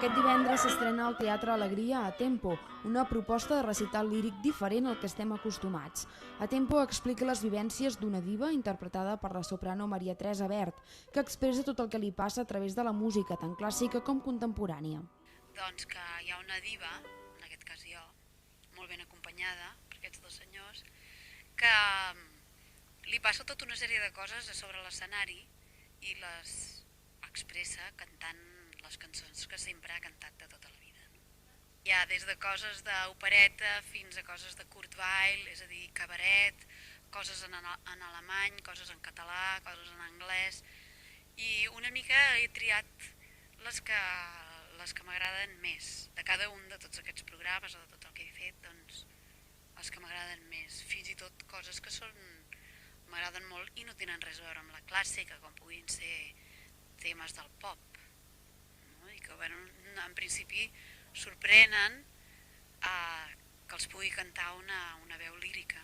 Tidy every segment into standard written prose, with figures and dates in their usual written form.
Aquest divendres s'estrena al Teatre Alegria A Tempo, una proposta de recital líric diferent al que estem acostumats. A Tempo explica les vivències d'una diva interpretada per la soprano Maria Teresa Bert, que expressa tot el que li passa a través de la música, tant clàssica com contemporània. Doncs que hi ha una diva, en aquest cas jo, molt ben acompanyada per aquests dos senyors, que li passa tota una sèrie de coses a sobre l'escenari i les expressa cantant les cançons que sempre ha cantat de tota la vida. Hi ha des de coses d'opereta fins a coses de Kurt Weill, és a dir, cabaret, coses en alemany, coses en català, coses en anglès, i una mica he triat les que m'agraden més. De cada un de tots aquests programes o de tot el que he fet, doncs, les que m'agraden més. Fins i tot coses que m'agraden molt i no tenen res a veure amb la clàssica, com puguin ser temes del pop, no? I que, bueno, en principi sorprenen que els pugui cantar una veu lírica.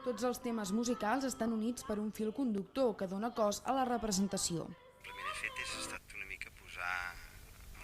Tots els temes musicals estan units per un fil conductor que dona cos a la representació. El primer fet ha estat una mica posar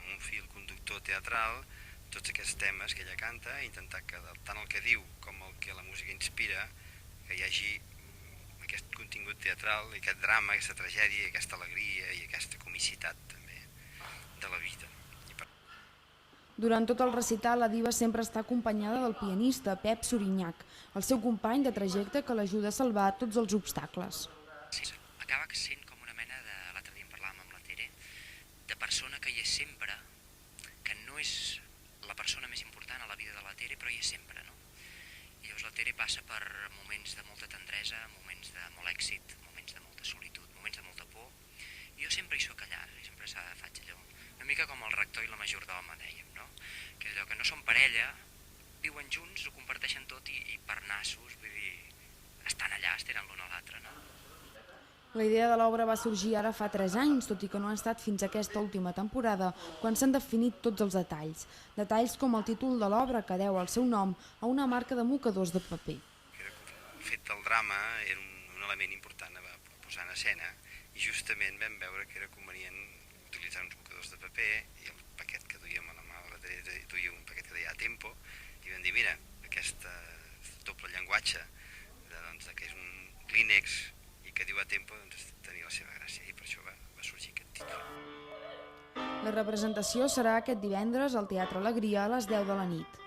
en un fil conductor teatral tots aquests temes que ella canta i intentar que tant el que diu com el que la música inspira, que hi hagi aquest contingut teatral, aquest drama, aquesta tragèdia, aquesta alegria i aquesta comicitat també de la vida. Durant tot el recital, la diva sempre està acompanyada del pianista Pep Surinyach, el seu company de trajecte que l'ajuda a salvar tots els obstacles. Sí, acaba sent com una mena de, l'altre dia en parlàvem amb la Tere, de persona que hi és sempre, que no és la persona més important a la vida de la Tere, però hi és sempre, no? I llavors la Tere passa per moments de molta tendresa, moments de molt èxit, moments de molta solitud, moments de molta por. I jo sempre hi soc allà, sempre faig allò, una mica com el rector i la majordoma, dèiem, no? Que és allò que no són parella, viuen junts, ho comparteixen tot i per nassos, vull dir, estan allà, es tenen l'un a l'altre, no? La idea de l'obra va sorgir ara fa 3 anys, tot i que no ha estat fins a aquesta última temporada, quan s'han definit tots els detalls. Detalls com el títol de l'obra, que deu el seu nom a una marca de mocadors de paper. El fet del drama era un element important a posar en escena i justament vam veure que era convenient utilitzar uns mocadors de paper i el paquet que duíem a la mà de la Teresa duia un paquet que deia A Tempo i vam dir, mira, aquest doble llenguatge que és un clínex i que diu A Tempo, doncs tenia la seva gràcia i per això va sorgir aquest títol. La representació serà aquest divendres al Teatre Alegria a les 10 de la nit.